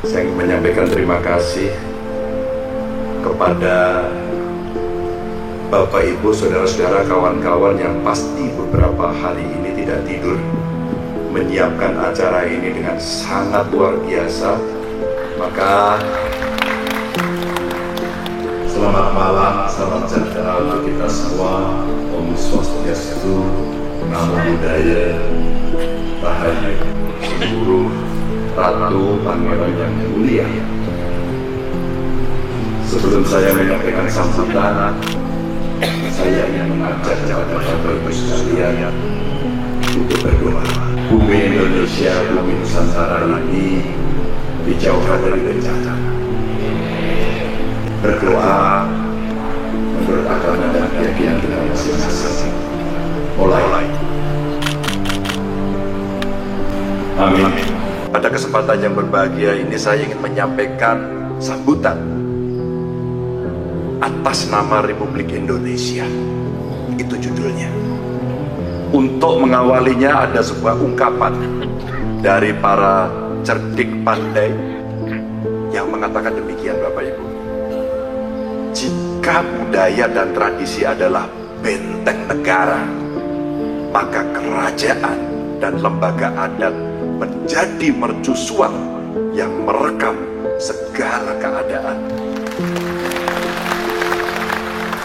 Saya ingin menyampaikan terima kasih kepada Bapak, Ibu, saudara-saudara, kawan-kawan yang pasti beberapa hari ini tidak tidur menyiapkan acara ini dengan sangat luar biasa. Maka selamat malam, salam sejahtera untuk kita semua. Om Swastiastu, Namo Buddhaya, Rahayu, seluruh Ratu Pangeran yang mulia. Sebelum saya menyampaikan sambutan, saya ingin mengajak kepada Bapak Ibu sekalian untuk berdoa. Bumi Indonesia, bumi Nusantara ini dijauhkan dari bencana. Berdoa menurut agama dan keyakinan kita masing-masing. Mulai. Amin. Pada kesempatan yang berbahagia ini saya ingin menyampaikan sambutan atas nama Republik Indonesia. Itu judulnya. Untuk mengawalinya ada sebuah ungkapan dari para cerdik pandai yang mengatakan demikian, Bapak Ibu. Jika budaya dan tradisi adalah benteng negara, maka kerajaan dan lembaga adat menjadi mercusuar yang merekam segala keadaan.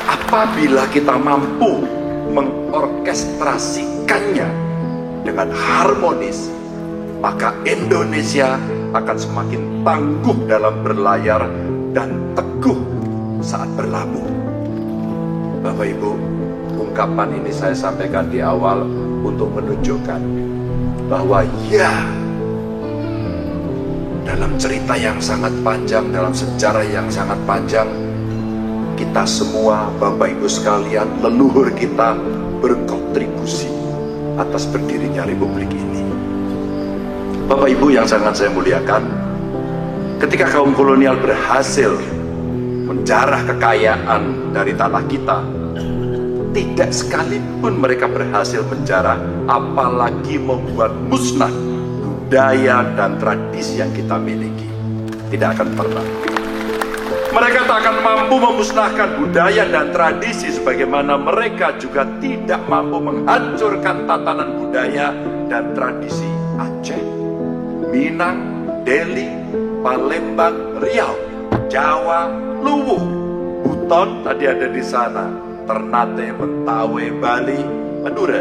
Apabila kita mampu mengorkestrasikannya dengan harmonis, maka Indonesia akan semakin tangguh dalam berlayar dan teguh saat berlabuh. Bapak Ibu, ungkapan ini saya sampaikan di awal untuk menunjukkan bahwa ya, dalam cerita yang sangat panjang, dalam sejarah yang sangat panjang, kita semua, Bapak Ibu sekalian, leluhur kita berkontribusi atas berdirinya Republik ini. Bapak Ibu yang sangat saya muliakan, ketika kaum kolonial berhasil menjarah kekayaan dari tanah kita, tidak sekalipun mereka berhasil menjarah, apalagi membuat musnah budaya dan tradisi yang kita miliki. Tidak akan pernah. Mereka tak akan mampu memusnahkan budaya dan tradisi, sebagaimana mereka juga tidak mampu menghancurkan tatanan budaya dan tradisi Aceh, Minang, Deli, Palembang, Riau, Jawa, Luwu, Buton tadi ada di sana, Ternate, Mentawai, Bali, Madura,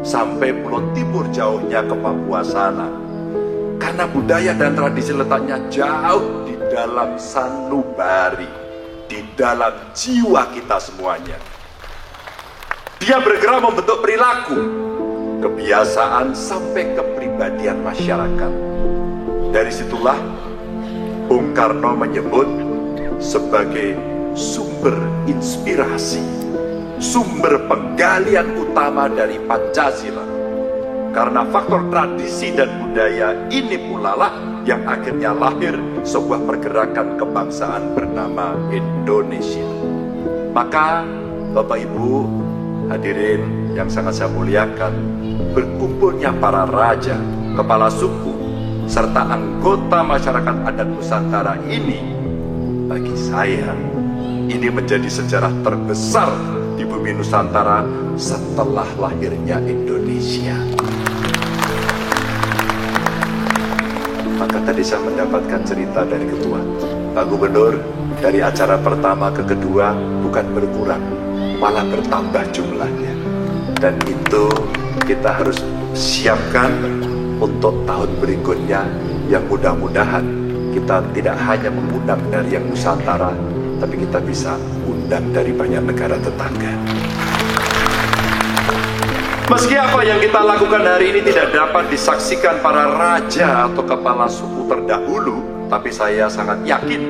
sampai Pulau Timur jauhnya ke Papua sana. Karena budaya dan tradisi letaknya jauh di dalam sanubari, di dalam jiwa kita semuanya. Dia bergerak membentuk perilaku, kebiasaan sampai kepribadian masyarakat. Dari situlah Bung Karno menyebut sebagai sumber inspirasi, sumber penggalian utama dari Pancasila. Karena faktor tradisi dan budaya ini pula lah yang akhirnya lahir sebuah pergerakan kebangsaan bernama Indonesia. Maka Bapak Ibu hadirin yang sangat saya muliakan, berkumpulnya para raja, kepala suku, serta anggota masyarakat adat Nusantara ini, bagi saya ini menjadi sejarah terbesar di bumi Nusantara setelah lahirnya Indonesia. Maka tadi saya mendapatkan cerita dari ketua Pak Gubernur, dari acara pertama ke kedua bukan berkurang, malah bertambah jumlahnya. Dan itu kita harus siapkan untuk tahun berikutnya, yang mudah-mudahan kita tidak hanya mengundang dari yang Nusantara, tapi kita bisa undang dari banyak negara tetangga. Meski apa yang kita lakukan hari ini tidak dapat disaksikan para raja atau kepala suku terdahulu, tapi saya sangat yakin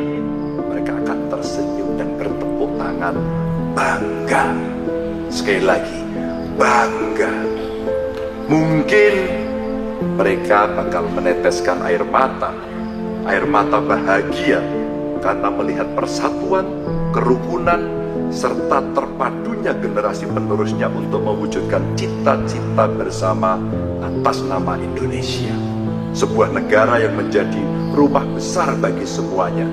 mereka akan tersenyum dan bertepuk tangan bangga. Sekali lagi, bangga. Mungkin mereka bakal meneteskan air mata bahagia karena melihat persatuan, kerukunan, serta terpadunya generasi penerusnya untuk mewujudkan cita-cita bersama atas nama Indonesia. Sebuah negara yang menjadi rumah besar bagi semuanya.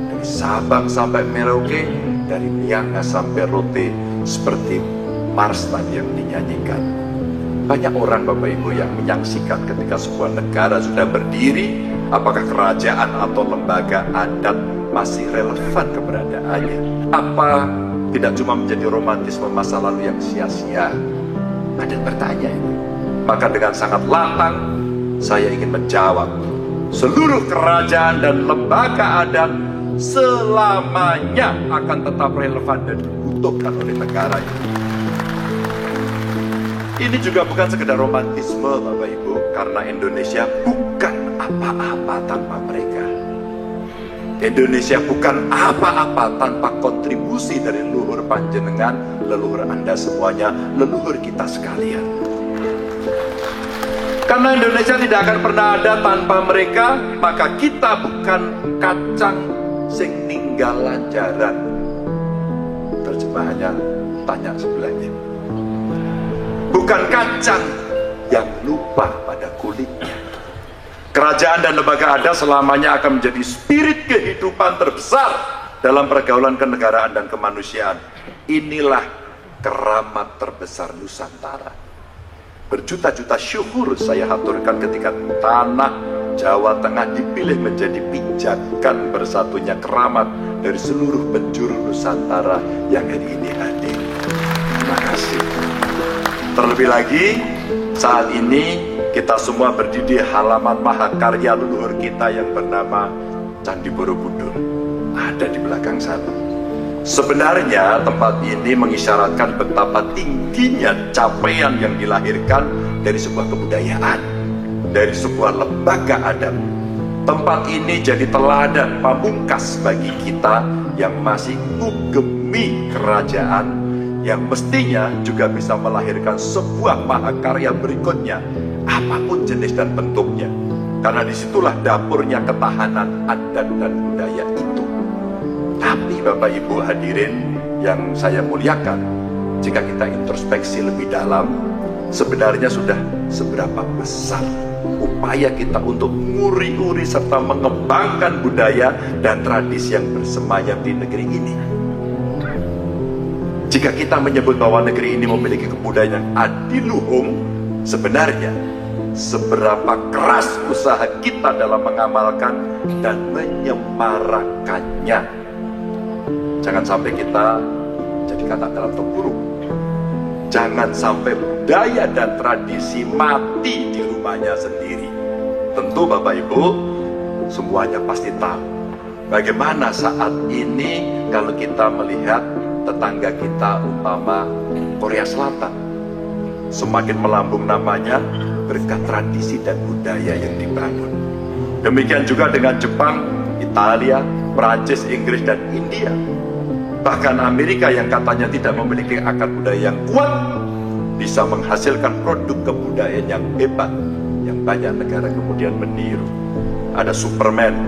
Dari Sabang sampai Merauke, dari Miangas sampai Rote, seperti Mars tadi yang dinyanyikan. Banyak orang Bapak Ibu yang menyaksikan ketika sebuah negara sudah berdiri, apakah kerajaan atau lembaga adat masih relevan keberadaannya. Apa tidak cuma menjadi romantisme masa lalu yang sia-sia? Ada yang bertanya ini. Maka dengan sangat lantang saya ingin menjawab, seluruh kerajaan dan lembaga adat selamanya akan tetap relevan dan dibutuhkan oleh negara ini. Ini juga bukan sekedar romantisme Bapak Ibu, karena Indonesia bukan apa-apa tanpa mereka. Indonesia bukan apa-apa tanpa kontribusi dari leluhur panjenengan, leluhur Anda semuanya, leluhur kita sekalian. Karena Indonesia tidak akan pernah ada tanpa mereka, maka kita bukan kacang sing ninggalan jaran. Terjemahannya tanya sebelahnya. Bukan kacang yang lupa pada kulitnya. Kerajaan dan lembaga adat selamanya akan menjadi spirit kehidupan terbesar dalam pergaulan kenegaraan dan kemanusiaan. Inilah keramat terbesar Nusantara. Berjuta-juta syukur saya haturkan ketika tanah Jawa Tengah dipilih menjadi pijakan bersatunya keramat dari seluruh penjuru Nusantara yang hari ini hadir. Terima kasih. Terlebih lagi, saat ini kita semua berdiri di halaman mahakarya leluhur kita yang bernama Candi Borobudur. Ada di belakang sana. Sebenarnya tempat ini mengisyaratkan betapa tingginya capaian yang dilahirkan dari sebuah kebudayaan, dari sebuah lembaga adat. Tempat ini jadi teladan pamungkas bagi kita yang masih ngugemi kerajaan, yang mestinya juga bisa melahirkan sebuah mahakarya berikutnya, apapun jenis dan bentuknya. Karena disitulah dapurnya ketahanan adat dan budaya itu. Tapi Bapak Ibu hadirin yang saya muliakan, jika kita introspeksi lebih dalam, sebenarnya sudah seberapa besar upaya kita untuk nguri-uri serta mengembangkan budaya dan tradisi yang bersemayam di negeri ini. Jika kita menyebut bahwa negeri ini memiliki kebudayaan yang adiluhung, sebenarnya seberapa keras usaha kita dalam mengamalkan dan menyemarakannya. Jangan sampai kita jadi kata dalam tempurung. Jangan sampai budaya dan tradisi mati di rumahnya sendiri. Tentu Bapak Ibu semuanya pasti tahu bagaimana saat ini kalau kita melihat tetangga kita umpama Korea Selatan, semakin melambung namanya berkat tradisi dan budaya yang dibangun. Demikian juga dengan Jepang, Italia, Prancis, Inggris, dan India. Bahkan Amerika yang katanya tidak memiliki akar budaya yang kuat bisa menghasilkan produk kebudayaan yang hebat yang banyak negara kemudian meniru. Ada Superman,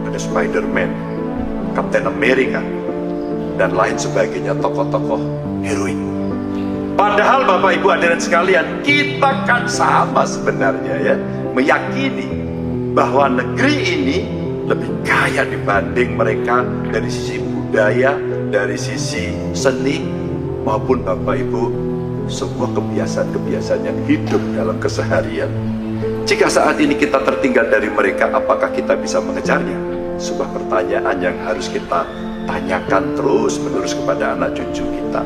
ada Spiderman, Captain America, dan lain sebagainya, tokoh-tokoh heroik. Padahal Bapak Ibu hadirin sekalian, kita kan sama sebenarnya ya, meyakini bahwa negeri ini lebih kaya dibanding mereka dari sisi budaya, dari sisi seni, maupun Bapak Ibu sebuah kebiasaan-kebiasaan yang hidup dalam keseharian. Jika saat ini kita tertinggal dari mereka, apakah kita bisa mengejarnya? Sebuah pertanyaan yang harus kita tanyakan terus-menerus kepada anak cucu kita.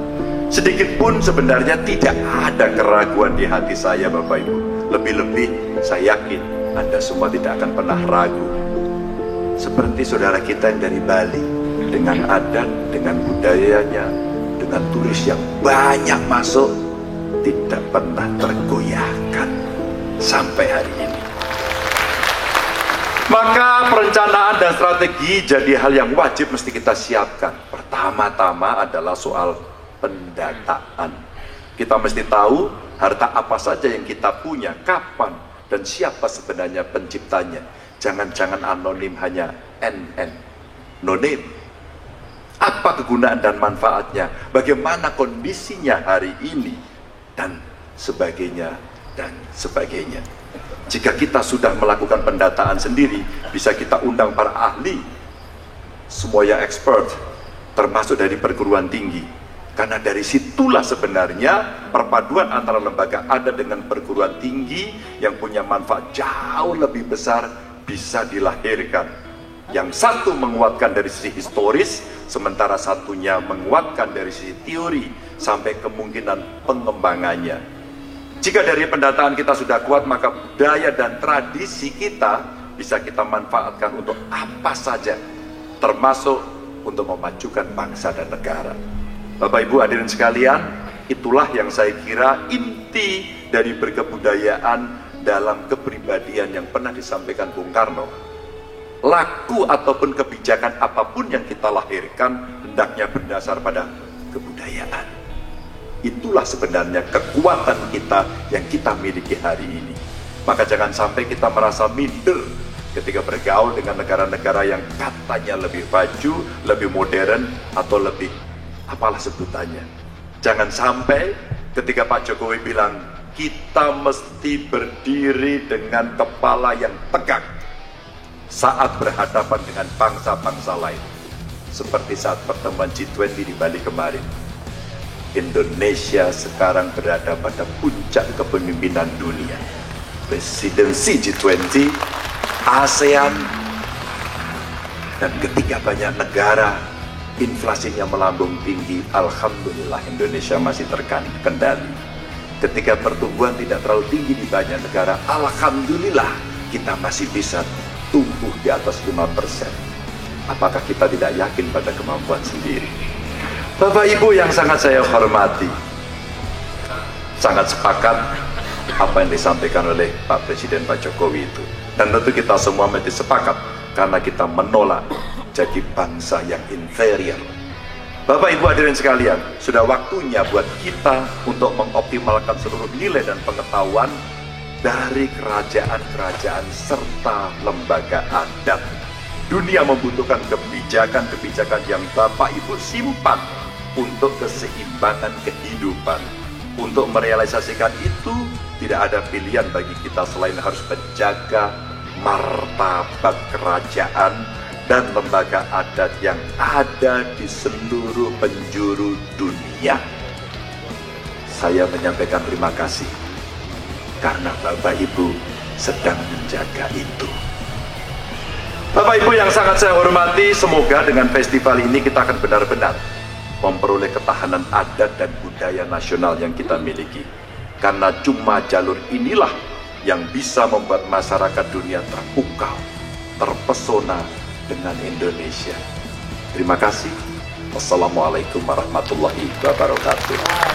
Sedikit pun sebenarnya tidak ada keraguan di hati saya Bapak Ibu. Lebih-lebih saya yakin Anda semua tidak akan pernah ragu. Seperti saudara kita yang dari Bali, dengan adat, dengan budayanya, dengan turis yang banyak masuk, tidak pernah tergoyahkan sampai hari ini. Maka perencanaan dan strategi jadi hal yang wajib mesti kita siapkan. Pertama-tama adalah soal pendataan. Kita mesti tahu harta apa saja yang kita punya, kapan, dan siapa sebenarnya penciptanya. Jangan-jangan anonim hanya NN, no name. Apa kegunaan dan manfaatnya? Bagaimana kondisinya hari ini? Dan sebagainya, dan sebagainya. Jika kita sudah melakukan pendataan sendiri, bisa kita undang para ahli, semua yang expert, termasuk dari perguruan tinggi. Karena dari situlah sebenarnya perpaduan antara lembaga adat dengan perguruan tinggi yang punya manfaat jauh lebih besar bisa dilahirkan. Yang satu menguatkan dari sisi historis, sementara satunya menguatkan dari sisi teori sampai kemungkinan pengembangannya. Jika dari pendataan kita sudah kuat, maka budaya dan tradisi kita bisa kita manfaatkan untuk apa saja, termasuk untuk memajukan bangsa dan negara. Bapak Ibu hadirin sekalian, itulah yang saya kira inti dari berkebudayaan dalam kepribadian yang pernah disampaikan Bung Karno. Laku ataupun kebijakan apapun yang kita lahirkan hendaknya berdasar pada kebudayaan. Itulah sebenarnya kekuatan kita yang kita miliki hari ini. Maka jangan sampai kita merasa minder ketika bergaul dengan negara-negara yang katanya lebih maju, lebih modern, atau lebih apalah sebutannya. Jangan sampai ketika Pak Jokowi bilang kita mesti berdiri dengan kepala yang tegak saat berhadapan dengan bangsa-bangsa lain, seperti saat pertemuan G20 di Bali kemarin. Indonesia sekarang berada pada puncak kepemimpinan dunia. Presidensi G20, ASEAN, dan ketika banyak negara inflasinya melambung tinggi, alhamdulillah Indonesia masih terkendali. Ketika pertumbuhan tidak terlalu tinggi di banyak negara, alhamdulillah kita masih bisa tumbuh di atas 5%. Apakah kita tidak yakin pada kemampuan sendiri? Bapak Ibu yang sangat saya hormati, sangat sepakat apa yang disampaikan oleh Pak Presiden Pak Jokowi itu. Dan tentu kita semua mesti sepakat karena kita menolak jadi bangsa yang inferior. Bapak Ibu hadirin sekalian, sudah waktunya buat kita untuk mengoptimalkan seluruh nilai dan pengetahuan dari kerajaan-kerajaan serta lembaga adat. Dunia membutuhkan kebijakan-kebijakan yang Bapak Ibu simpan untuk keseimbangan kehidupan. Untuk merealisasikan itu, tidak ada pilihan bagi kita selain harus menjaga martabat kerajaan dan lembaga adat yang ada di seluruh penjuru dunia. Saya menyampaikan terima kasih karena Bapak Ibu sedang menjaga itu. Bapak Ibu yang sangat saya hormati, semoga dengan festival ini kita akan benar-benar memperoleh ketahanan adat dan budaya nasional yang kita miliki. Karena cuma jalur inilah yang bisa membuat masyarakat dunia terpukau, terpesona dengan Indonesia. Terima kasih. Wassalamualaikum warahmatullahi wabarakatuh.